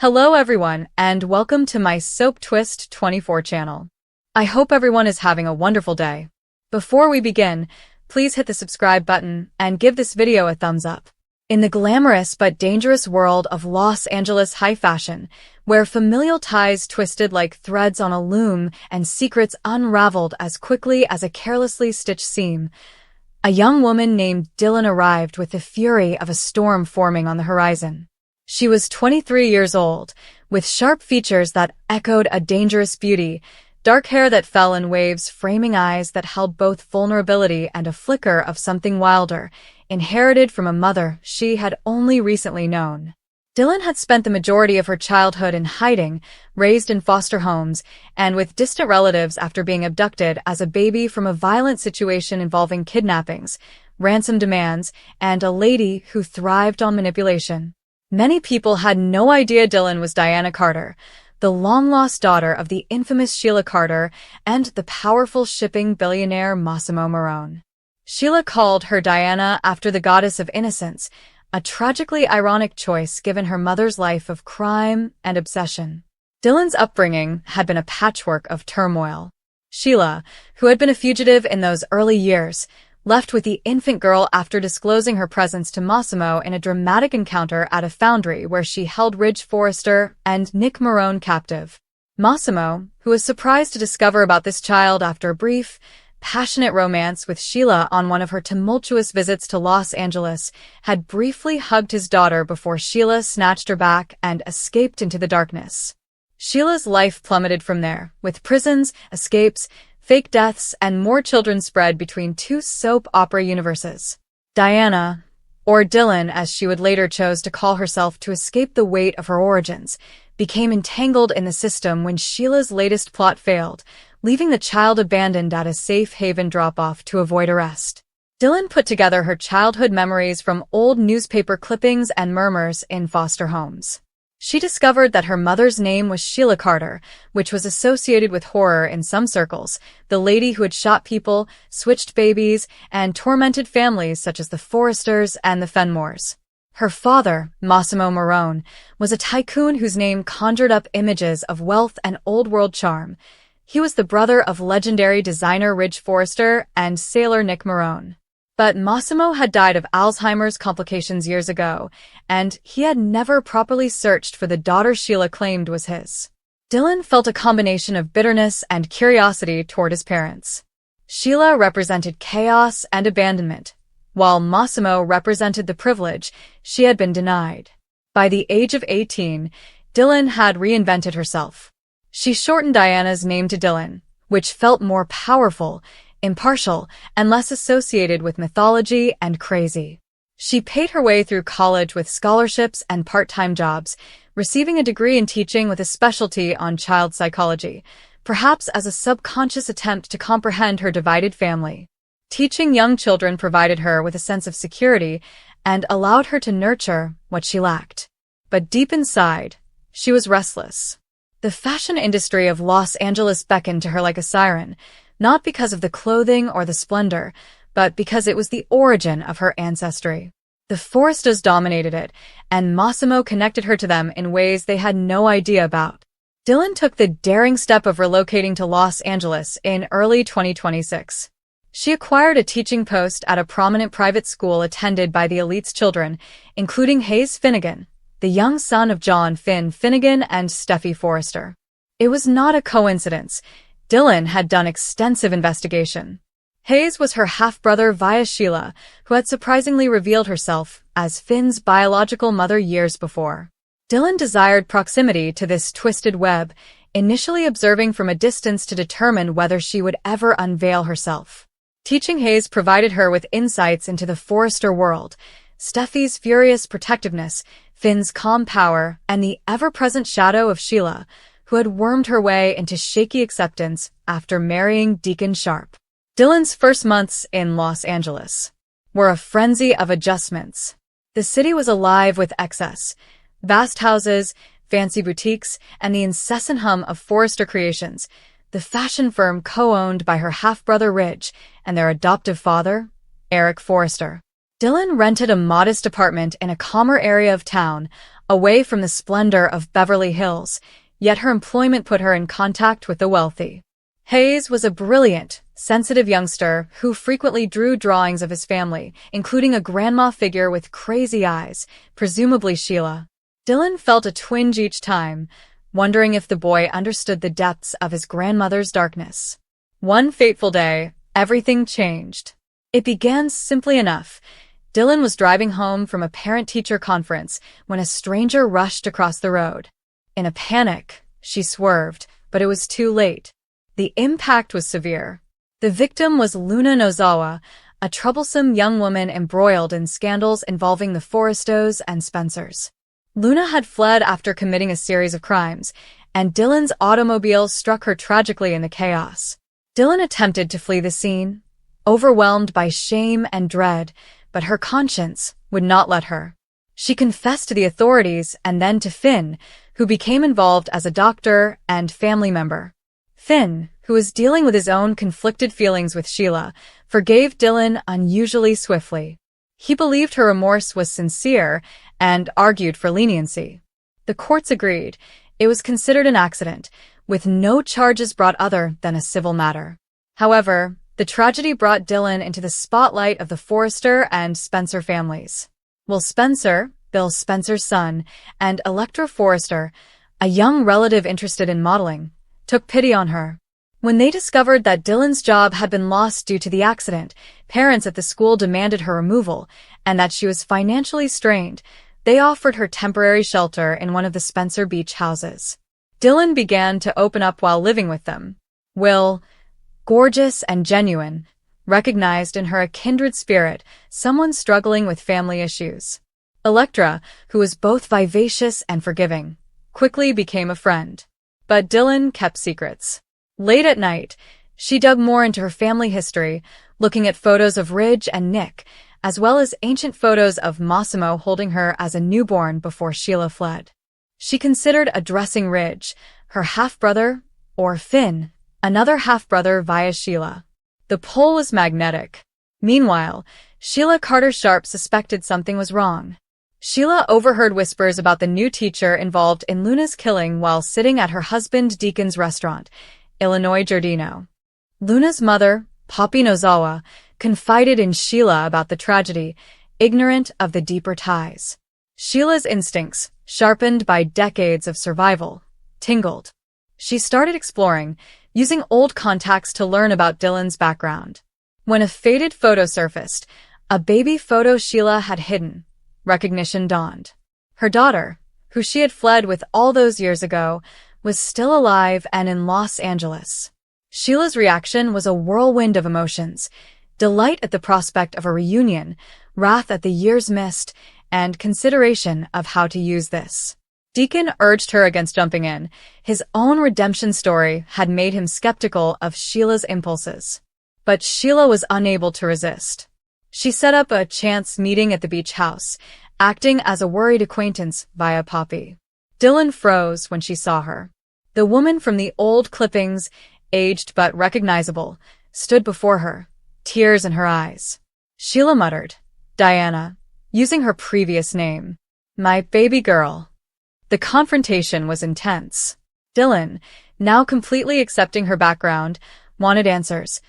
Hello everyone, and welcome to my Soap Twist 24 channel. I hope everyone is having a wonderful day. Before we begin, please hit the subscribe button and give this video a thumbs up. In the glamorous but dangerous world of Los Angeles high fashion, where familial ties twisted like threads on a loom and secrets unraveled as quickly as a carelessly stitched seam, a young woman named Dylan arrived with the fury of a storm forming on the horizon. She was 23 years old, with sharp features that echoed a dangerous beauty, dark hair that fell in waves, framing eyes that held both vulnerability and a flicker of something wilder, inherited from a mother she had only recently known. Dylan had spent the majority of her childhood in hiding, raised in foster homes, and with distant relatives after being abducted as a baby from a violent situation involving kidnappings, ransom demands, and a lady who thrived on manipulation. Many people had no idea Dylan was Diana Carter, the long-lost daughter of the infamous Sheila Carter and the powerful shipping billionaire Massimo Marone. Sheila called her Diana after the goddess of innocence, a tragically ironic choice given her mother's life of crime and obsession. Dylan's upbringing had been a patchwork of turmoil. Sheila, who had been a fugitive in those early years, left with the infant girl after disclosing her presence to Massimo in a dramatic encounter at a foundry where she held Ridge Forrester and Nick Marone captive. Massimo, who was surprised to discover about this child after a brief, passionate romance with Sheila on one of her tumultuous visits to Los Angeles, had briefly hugged his daughter before Sheila snatched her back and escaped into the darkness. Sheila's life plummeted from there, with prisons, escapes, fake deaths, and more children spread between two soap opera universes. Diana, or Dylan as she would later chose to call herself to escape the weight of her origins, became entangled in the system when Sheila's latest plot failed, leaving the child abandoned at a safe haven drop-off to avoid arrest. Dylan put together her childhood memories from old newspaper clippings and murmurs in foster homes. She discovered that her mother's name was Sheila Carter, which was associated with horror in some circles, the lady who had shot people, switched babies, and tormented families such as the Forresters and the Fenmores. Her father, Massimo Marone, was a tycoon whose name conjured up images of wealth and old-world charm. He was the brother of legendary designer Ridge Forrester and sailor Nick Marone. But Massimo had died of Alzheimer's complications years ago, and he had never properly searched for the daughter Sheila claimed was his. Dylan felt a combination of bitterness and curiosity toward his parents. Sheila represented chaos and abandonment, while Massimo represented the privilege she had been denied. By the age of 18, Dylan had reinvented herself. She shortened Diana's name to Dylan, which felt more powerful, impartial, and less associated with mythology and crazy. She paid her way through college with scholarships and part-time jobs, receiving a degree in teaching with a specialty on child psychology, perhaps as a subconscious attempt to comprehend her divided family. Teaching young children provided her with a sense of security and allowed her to nurture what she lacked. But deep inside, she was restless. The fashion industry of Los Angeles beckoned to her like a siren, not because of the clothing or the splendor, but because it was the origin of her ancestry. The Forresters dominated it, and Massimo connected her to them in ways they had no idea about. Dylan took the daring step of relocating to Los Angeles in early 2026. She acquired a teaching post at a prominent private school attended by the elite's children, including Hayes Finnegan, the young son of John Finn Finnegan and Steffi Forrester. It was not a coincidence. Dylan had done extensive investigation. Hayes was her half-brother via Sheila, who had surprisingly revealed herself as Finn's biological mother years before. Dylan desired proximity to this twisted web, initially observing from a distance to determine whether she would ever unveil herself. Teaching Hayes provided her with insights into the Forrester world, Steffi's furious protectiveness, Finn's calm power, and the ever-present shadow of Sheila, who had wormed her way into shaky acceptance after marrying Deacon Sharp. Dylan's first months in Los Angeles were a frenzy of adjustments. The city was alive with excess, vast houses, fancy boutiques, and the incessant hum of Forrester Creations, the fashion firm co-owned by her half-brother Ridge and their adoptive father, Eric Forrester. Dylan rented a modest apartment in a calmer area of town, away from the splendor of Beverly Hills, yet her employment put her in contact with the wealthy. Hayes was a brilliant, sensitive youngster who frequently drew drawings of his family, including a grandma figure with crazy eyes, presumably Sheila. Dylan felt a twinge each time, wondering if the boy understood the depths of his grandmother's darkness. One fateful day, everything changed. It began simply enough. Dylan was driving home from a parent-teacher conference when a stranger rushed across the road. In a panic, she swerved, but it was too late. The impact was severe. The victim was Luna Nozawa, a troublesome young woman embroiled in scandals involving the Forrestos and Spencers. Luna had fled after committing a series of crimes, and Dylan's automobile struck her tragically in the chaos. Dylan attempted to flee the scene, overwhelmed by shame and dread, but her conscience would not let her. She confessed to the authorities and then to Finn, who became involved as a doctor and family member. Finn, who was dealing with his own conflicted feelings with Sheila, forgave Dylan unusually swiftly. He believed her remorse was sincere and argued for leniency. The courts agreed. It was considered an accident, with no charges brought other than a civil matter. However, the tragedy brought Dylan into the spotlight of the Forrester and Spencer families. Will Spencer, Bill Spencer's son, and Electra Forrester, a young relative interested in modeling, took pity on her. When they discovered that Dylan's job had been lost due to the accident, parents at the school demanded her removal, and that she was financially strained, they offered her temporary shelter in one of the Spencer Beach houses. Dylan began to open up while living with them. Will, gorgeous and genuine, recognized in her a kindred spirit, someone struggling with family issues. Electra, who was both vivacious and forgiving, quickly became a friend. But Dylan kept secrets. Late at night, she dug more into her family history, looking at photos of Ridge and Nick, as well as ancient photos of Massimo holding her as a newborn before Sheila fled. She considered addressing Ridge, her half-brother, or Finn, another half-brother via Sheila. The pull was magnetic. Meanwhile, Sheila Carter-Sharp suspected something was wrong. Sheila overheard whispers about the new teacher involved in Luna's killing while sitting at her husband Deacon's restaurant, Illinois Giardino. Luna's mother, Poppy Nozawa, confided in Sheila about the tragedy, ignorant of the deeper ties. Sheila's instincts, sharpened by decades of survival, tingled. She started exploring, using old contacts to learn about Dylan's background. When a faded photo surfaced, a baby photo Sheila had hidden, recognition dawned. Her daughter, who she had fled with all those years ago, was still alive and in Los Angeles. Sheila's reaction was a whirlwind of emotions: delight at the prospect of a reunion, wrath at the years missed, and consideration of how to use this. Deacon urged her against jumping in. His own redemption story had made him skeptical of Sheila's impulses. But Sheila was unable to resist. She set up a chance meeting at the beach house, acting as a worried acquaintance via Poppy. Dylan froze when she saw her. The woman from the old clippings, aged but recognizable, stood before her, tears in her eyes. Sheila muttered, "Diana," using her previous name. "My baby girl." The confrontation was intense. Dylan, now completely accepting her background, wanted answers.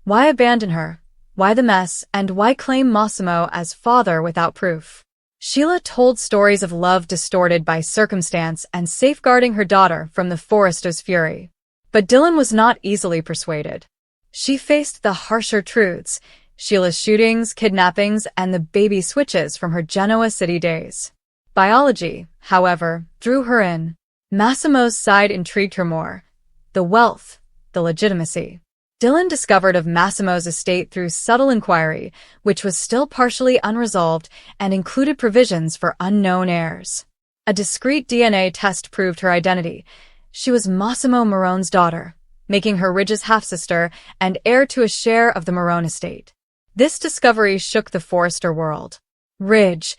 Why abandon her? Why the mess? And why claim Massimo as father without proof? Sheila told stories of love distorted by circumstance and safeguarding her daughter from the Forrestos' fury. But Dylan was not easily persuaded. She faced the harsher truths: Sheila's shootings, kidnappings, and the baby switches from her Genoa City days. Biology, however, drew her in. Massimo's side intrigued her more: the wealth, the legitimacy. Dylan discovered of Massimo's estate through subtle inquiry, which was still partially unresolved and included provisions for unknown heirs. A discreet DNA test proved her identity. She was Massimo Marone's daughter, making her Ridge's half-sister and heir to a share of the Marone estate. This discovery shook the Forrester world. Ridge,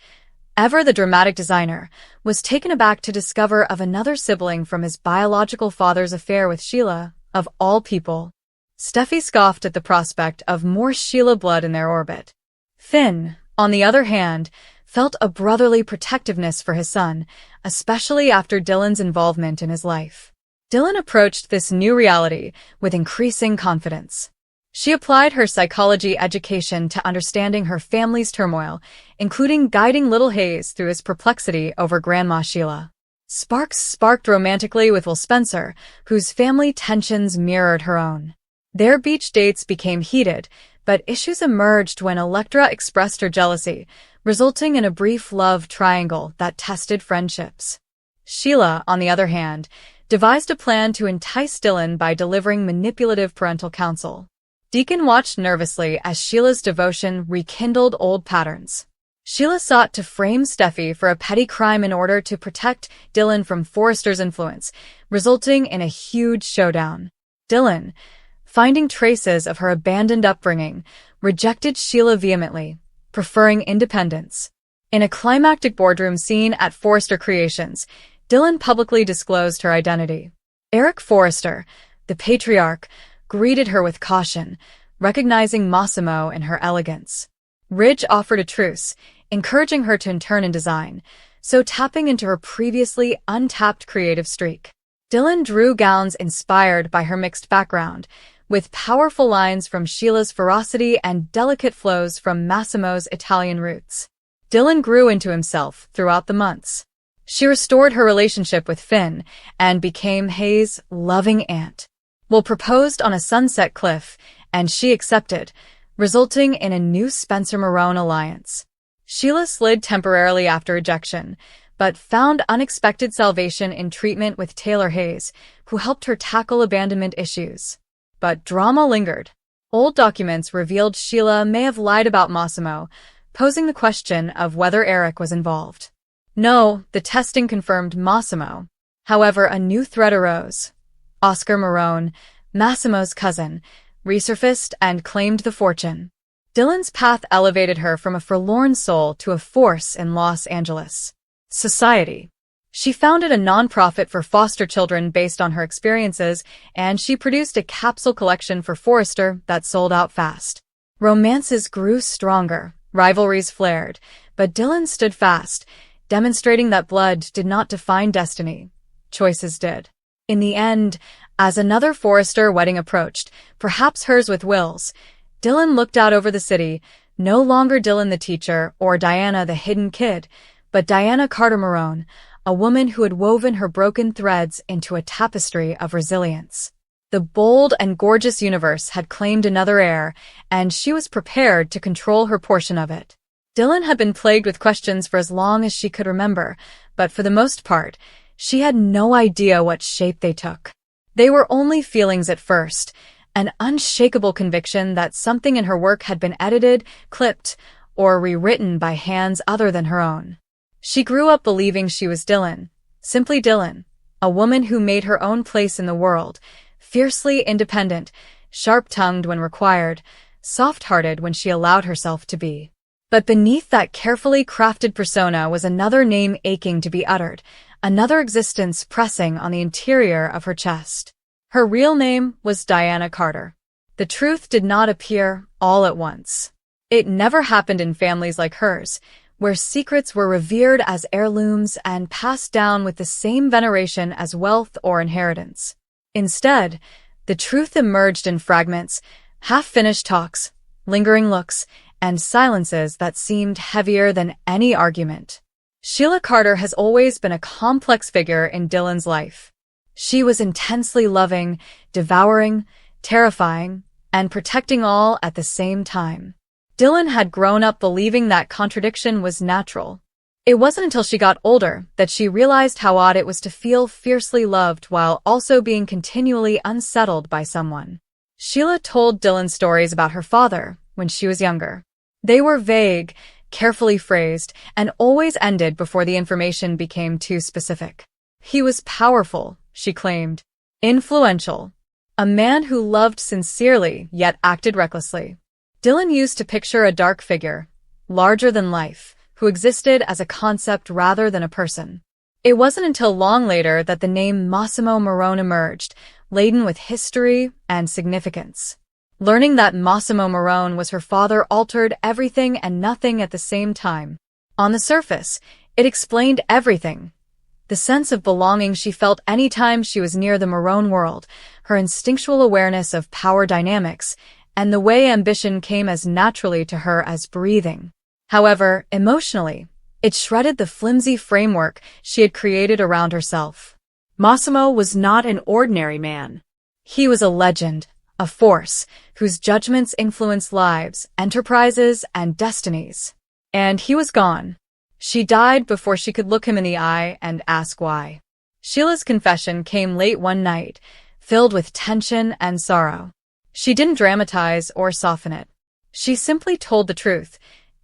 ever the dramatic designer, was taken aback to discover of another sibling from his biological father's affair with Sheila, of all people. Steffi scoffed at the prospect of more Sheila blood in their orbit. Finn, on the other hand, felt a brotherly protectiveness for his son, especially after Dylan's involvement in his life. Dylan approached this new reality with increasing confidence. She applied her psychology education to understanding her family's turmoil, including guiding little Hayes through his perplexity over Grandma Sheila. Sparks sparked romantically with Will Spencer, whose family tensions mirrored her own. Their beach dates became heated, but issues emerged when Electra expressed her jealousy, resulting in a brief love triangle that tested friendships. Sheila, on the other hand, devised a plan to entice Dylan by delivering manipulative parental counsel. Deacon watched nervously as Sheila's devotion rekindled old patterns. Sheila sought to frame Steffi for a petty crime in order to protect Dylan from Forrester's influence, resulting in a huge showdown. Dylan, finding traces of her abandoned upbringing, rejected Sheila vehemently, preferring independence. In a climactic boardroom scene at Forrester Creations, Dylan publicly disclosed her identity. Eric Forrester, the patriarch, greeted her with caution, recognizing Massimo in her elegance. Ridge offered a truce, encouraging her to intern in design, so tapping into her previously untapped creative streak. Dylan drew gowns inspired by her mixed background, with powerful lines from Sheila's ferocity and delicate flows from Massimo's Italian roots. Dylan grew into himself throughout the months. She restored her relationship with Finn and became Hayes' loving aunt. Will proposed on a sunset cliff, and she accepted, resulting in a new Spencer-Marone alliance. Sheila slid temporarily after ejection, but found unexpected salvation in treatment with Taylor Hayes, who helped her tackle abandonment issues. But drama lingered. Old documents revealed Sheila may have lied about Massimo, posing the question of whether Eric was involved. No, the testing confirmed Massimo. However, a new threat arose. Oscar Marone, Massimo's cousin, resurfaced and claimed the fortune. Dylan's path elevated her from a forlorn soul to a force in Los Angeles society. She founded a nonprofit for foster children based on her experiences, and she produced a capsule collection for Forrester that sold out fast. Romances grew stronger, rivalries flared, but Dylan stood fast, demonstrating that blood did not define destiny. Choices did. In the end, as another Forrester wedding approached, perhaps hers with Will's, Dylan looked out over the city, no longer Dylan the teacher or Diana the hidden kid, but Diana Carter Marone, a woman who had woven her broken threads into a tapestry of resilience. The bold and gorgeous universe had claimed another heir, and she was prepared to control her portion of it. Dylan had been plagued with questions for as long as she could remember, but for the most part, she had no idea what shape they took. They were only feelings at first, an unshakable conviction that something in her work had been edited, clipped, or rewritten by hands other than her own. She grew up believing she was Dylan, simply Dylan, a woman who made her own place in the world, fiercely independent, sharp-tongued when required, soft-hearted when she allowed herself to be. But beneath that carefully crafted persona was another name aching to be uttered, another existence pressing on the interior of her chest. Her real name was Diana Carter. The truth did not appear all at once. It never happened in families like hers, where secrets were revered as heirlooms and passed down with the same veneration as wealth or inheritance. Instead, the truth emerged in fragments, half-finished talks, lingering looks, and silences that seemed heavier than any argument. Sheila Carter has always been a complex figure in Dylan's life. She was intensely loving, devouring, terrifying, and protecting all at the same time. Dylan had grown up believing that contradiction was natural. It wasn't until she got older that she realized how odd it was to feel fiercely loved while also being continually unsettled by someone. Sheila told Dylan stories about her father when she was younger. They were vague, carefully phrased, and always ended before the information became too specific. He was powerful, she claimed, influential, a man who loved sincerely yet acted recklessly. Dylan used to picture a dark figure, larger than life, who existed as a concept rather than a person. It wasn't until long later that the name Massimo Marone emerged, laden with history and significance. Learning that Massimo Marone was her father altered everything and nothing at the same time. On the surface, it explained everything. The sense of belonging she felt anytime she was near the Marone world, her instinctual awareness of power dynamics, and the way ambition came as naturally to her as breathing. However, emotionally, it shredded the flimsy framework she had created around herself. Massimo was not an ordinary man. He was a legend, a force, whose judgments influenced lives, enterprises, and destinies. And he was gone. She died before she could look him in the eye and ask why. Sheila's confession came late one night, filled with tension and sorrow. She didn't dramatize or soften it. She simply told the truth,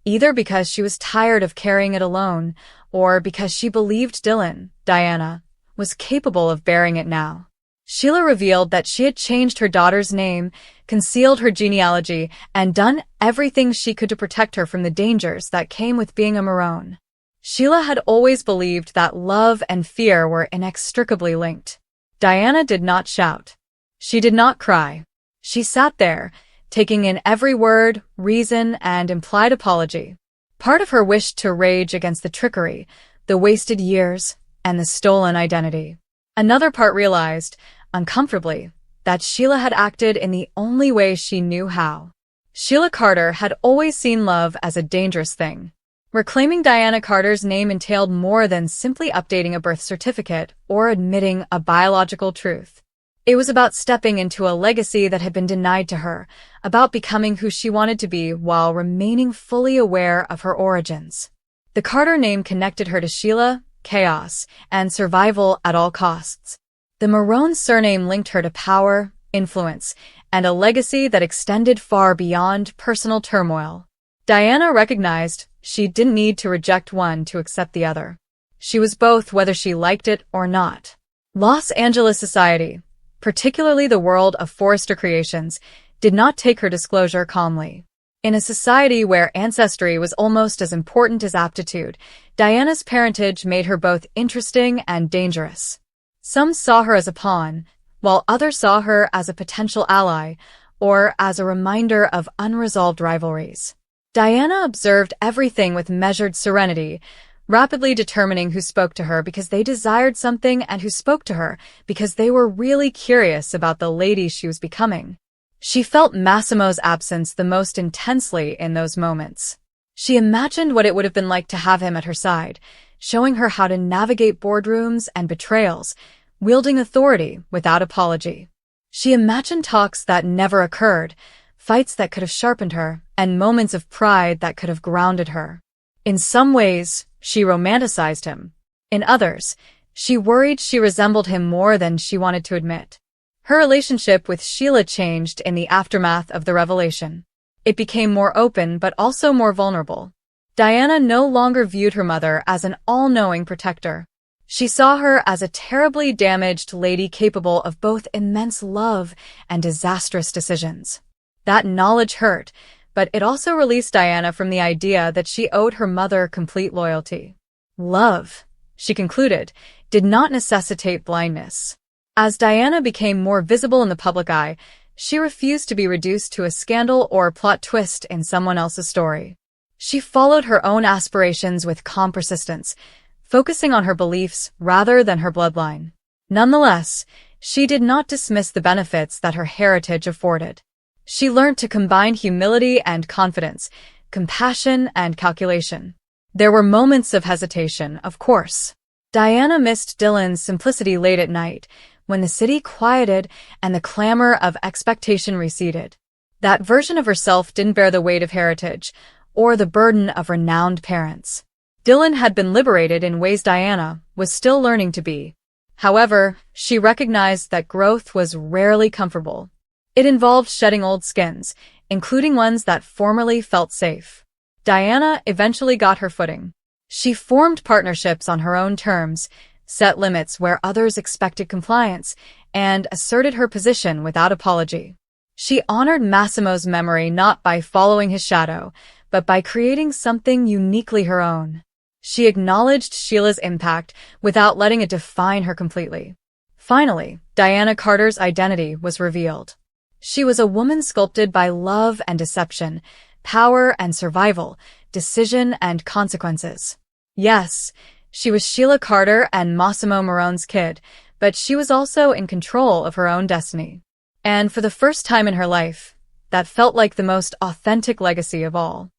either because she was tired of carrying it alone, or because she believed Dylan, Diana, was capable of bearing it now. Sheila revealed that she had changed her daughter's name, concealed her genealogy, and done everything she could to protect her from the dangers that came with being a Marone. Sheila had always believed that love and fear were inextricably linked. Diana did not shout. She did not cry. She sat there, taking in every word, reason, and implied apology. Part of her wished to rage against the trickery, the wasted years, and the stolen identity. Another part realized, uncomfortably, that Sheila had acted in the only way she knew how. Sheila Carter had always seen love as a dangerous thing. Reclaiming Diana Carter's name entailed more than simply updating a birth certificate or admitting a biological truth. It was about stepping into a legacy that had been denied to her, about becoming who she wanted to be while remaining fully aware of her origins. The Carter name connected her to Sheila, chaos, and survival at all costs. The Marone surname linked her to power, influence, and a legacy that extended far beyond personal turmoil. Diana recognized she didn't need to reject one to accept the other. She was both whether she liked it or not. Los Angeles society, particularly the world of Forrester Creations, did not take her disclosure calmly. In a society where ancestry was almost as important as aptitude, Diana's parentage made her both interesting and dangerous. Some saw her as a pawn, while others saw her as a potential ally, or as a reminder of unresolved rivalries. Diana observed everything with measured serenity, rapidly determining who spoke to her because they desired something and who spoke to her because they were really curious about the lady she was becoming. She felt Massimo's absence the most intensely in those moments. She imagined what it would have been like to have him at her side, showing her how to navigate boardrooms and betrayals, wielding authority without apology. She imagined talks that never occurred, fights that could have sharpened her, and moments of pride that could have grounded her. In some ways, she romanticized him. In others, she worried she resembled him more than she wanted to admit. Her relationship with Sheila changed in the aftermath of the revelation. It became more open but also more vulnerable. Diana no longer viewed her mother as an all-knowing protector. She saw her as a terribly damaged lady capable of both immense love and disastrous decisions. That knowledge hurt, but it also released Diana from the idea that she owed her mother complete loyalty. Love, she concluded, did not necessitate blindness. As Diana became more visible in the public eye, she refused to be reduced to a scandal or a plot twist in someone else's story. She followed her own aspirations with calm persistence, focusing on her beliefs rather than her bloodline. Nonetheless, she did not dismiss the benefits that her heritage afforded. She learned to combine humility and confidence, compassion and calculation. There were moments of hesitation, of course. Diana missed Dylan's simplicity late at night, when the city quieted and the clamor of expectation receded. That version of herself didn't bear the weight of heritage, or the burden of renowned parents. Dylan had been liberated in ways Diana was still learning to be. However, she recognized that growth was rarely comfortable. It involved shedding old skins, including ones that formerly felt safe. Diana eventually got her footing. She formed partnerships on her own terms, set limits where others expected compliance, and asserted her position without apology. She honored Massimo's memory not by following his shadow, but by creating something uniquely her own. She acknowledged Sheila's impact without letting it define her completely. Finally, Diana Carter's identity was revealed. She was a woman sculpted by love and deception, power and survival, decision and consequences. Yes, she was Sheila Carter and Massimo Morone's kid, but she was also in control of her own destiny. And for the first time in her life, that felt like the most authentic legacy of all.